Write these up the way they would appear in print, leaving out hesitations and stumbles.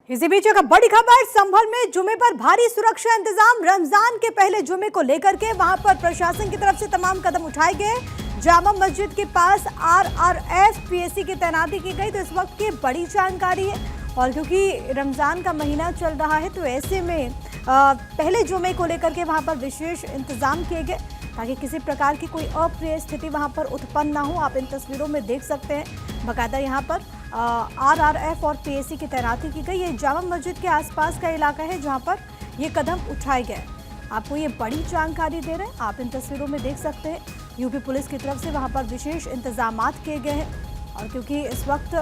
इसी बीच एक बड़ी खबर, संभल में जुमे पर भारी सुरक्षा इंतजाम। रमजान के पहले जुमे को लेकर के वहां पर प्रशासन की तरफ से तमाम कदम उठाए गए। जामा मस्जिद के पास आरआरएफ पीएसी की तैनाती की गई। तो इस वक्त की बड़ी जानकारी है, और क्योंकि रमजान का महीना चल रहा है तो ऐसे में पहले जुमे को लेकर के वहां पर विशेष इंतजाम किए गए ताकि किसी प्रकार की कोई अप्रिय स्थिति वहां पर उत्पन्न ना हो। आप इन तस्वीरों में देख सकते हैं, बाकायदा यहाँ पर आरआरएफ और पीएसी की तैनाती की गई। ये जामा मस्जिद के आसपास का इलाका है जहां पर ये कदम उठाए गए। आपको ये बड़ी जानकारी दे रहे हैं, आप इन तस्वीरों में देख सकते हैं। यूपी पुलिस की तरफ से वहां पर विशेष इंतजामात किए गए हैं, और क्योंकि इस वक्त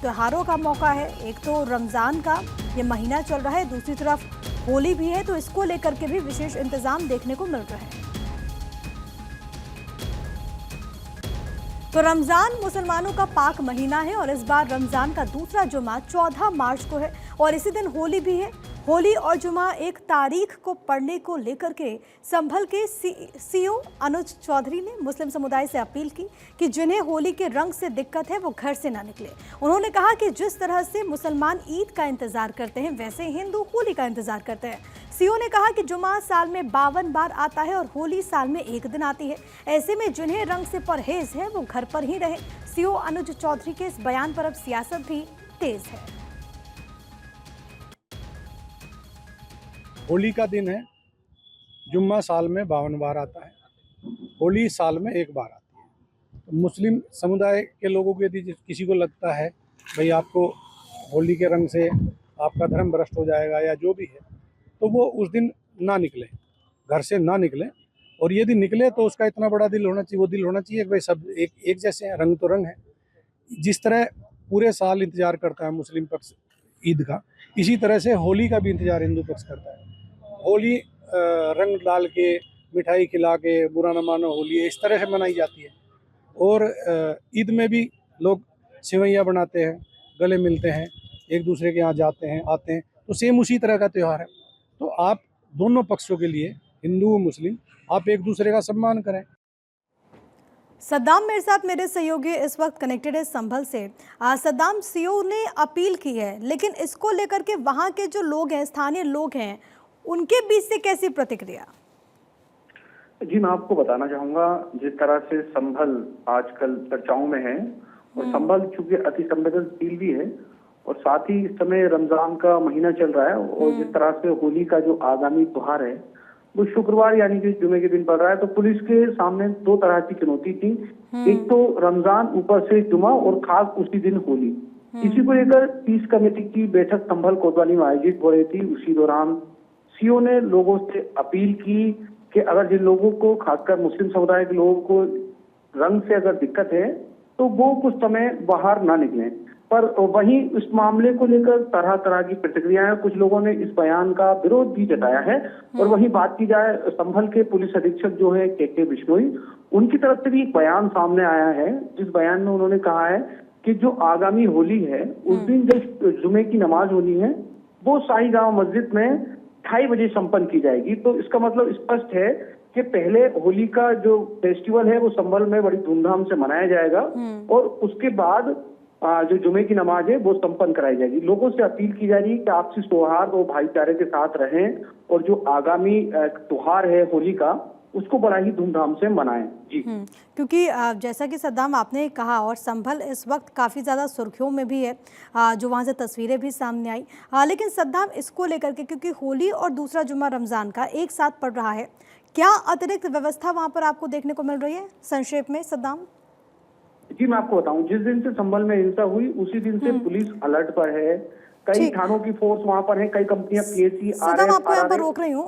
त्योहारों का मौका है, एक तो रमज़ान का ये महीना चल रहा है, दूसरी तरफ होली भी है, तो इसको लेकर के भी विशेष इंतजाम देखने को मिल रहे हैं। तो रमज़ान मुसलमानों का पाक महीना है, और इस बार रमज़ान का दूसरा जुमा 14 मार्च को है, और इसी दिन होली भी है। होली और जुमा एक तारीख को पढ़ने को लेकर के संभल के सीओ अनुज चौधरी ने मुस्लिम समुदाय से अपील की कि जिन्हें होली के रंग से दिक्कत है वो घर से ना निकले। उन्होंने कहा कि जिस तरह से मुसलमान ईद का इंतजार करते हैं वैसे हिंदू होली का इंतजार करते हैं। सीओ ने कहा कि जुमा साल में 52 बार आता है और होली साल में एक दिन आती है। ऐसे में जिन्हें रंग से परहेज है वो घर पर ही रहे। सीओ अनुज चौधरी के इस बयान पर अब सियासत भी तेज है। होली का दिन है, जुम्मा साल में 52 बार आता है, होली साल में एक बार आती है। तो मुस्लिम समुदाय के लोगों को यदि किसी को लगता है भाई आपको होली के रंग से आपका धर्म भ्रष्ट हो जाएगा या जो भी है, तो वो उस दिन ना निकले, घर से ना निकले। और यदि निकले तो उसका इतना बड़ा दिल होना चाहिए, वो दिल होना चाहिए कि भाई सब एक जैसे हैं, रंग तो रंग है। जिस तरह पूरे साल इंतजार करता है मुस्लिम पक्ष ईद का, इसी तरह से होली का भी इंतजार हिंदू पक्ष करता है। होली रंग डाल के, मिठाई खिला के, बुरा न मानो होली, इस तरह से मनाई जाती है। और ईद में भी लोग सेवैयाँ बनाते हैं, गले मिलते हैं, एक दूसरे के यहाँ जाते हैं, आते हैं, तो सेम उसी तरह का त्यौहार है। तो आप दोनों पक्षों के लिए, हिंदू और मुस्लिम, आप एक दूसरे का सम्मान करें। सद्दाम मेरे साथ मेरे सहयोगी इस वक्त कनेक्टेड है संभल से। सद्दाम, सीओ ने अपील की है, लेकिन इसको लेकर के वहाँ के जो लोग हैं, स्थानीय लोग हैं, उनके बीच से कैसी प्रतिक्रिया? जी, मैं आपको बताना चाहूंगा, जिस तरह से संभल आजकल चर्चाओं में है, और संभल चूंकि अति संवेदनशील भी है, और साथ ही इस समय रमजान का महीना चल रहा है, और जिस तरह से होली का जो आगामी त्योहार है वो शुक्रवार यानी कि जुमे के दिन पड़ रहा है, तो पुलिस के सामने दो तरह की चुनौती थी। एक तो रमजान, ऊपर से जुमा, और खास उसी दिन होली। इसी को लेकर पीस कमेटी की बैठक संभल कोतवाली में आयोजित हो रही थी। उसी दौरान सीओ ने लोगों से अपील की कि अगर जिन लोगों को, खासकर मुस्लिम समुदाय के लोगों को रंग से अगर दिक्कत है तो वो कुछ समय बाहर ना निकलें। पर वहीं इस मामले को लेकर तरह तरह की प्रतिक्रियाएं, कुछ लोगों ने इस बयान का विरोध भी जताया है। और वहीं बात की जाए संभल के पुलिस अधीक्षक जो है के बिश्नोई, उनकी तरफ से भी एक बयान सामने आया है, जिस बयान में उन्होंने कहा है कि जो आगामी होली है उस दिन जो जुमे की नमाज होनी है वो शाही जामा मस्जिद में 2:30 बजे संपन्न की जाएगी। तो इसका मतलब स्पष्ट है कि पहले होली का जो फेस्टिवल है वो संभल में बड़ी धूमधाम से मनाया जाएगा, और उसके बाद जो जुमे की नमाज है वो संपन्न कराई जाएगी। लोगों से अपील की जा रही है कि आपसी सौहार्द और भाईचारे के साथ रहें, और जो आगामी त्योहार है होली का उसको बड़ा ही धूमधाम से मनाएं। जी, क्योंकि जैसा कि सद्दाम आपने कहा, और संभल इस वक्त काफ़ी ज़्यादा सुर्खियों में भी है, जो वहाँ से तस्वीरें भी सामने आई। लेकिन सद्दाम, इसको लेकर के, क्योंकि होली और दूसरा जुमा रमज़ान का एक साथ पड़ रहा है, क्या अतिरिक्त व्यवस्था वहाँ पर आपको देखने को मिल रही है? संक्षेप में सद्दाम। जी, मैं आपको बताऊं, जिस दिन से संभल में हिंसा हुई उसी दिन से पुलिस अलर्ट पर है। कई थानों की फोर्स वहां पर है, कई कंपनियां, पीएसी, सद्दाम, आपको यहाँ पर रोक रही हूँ।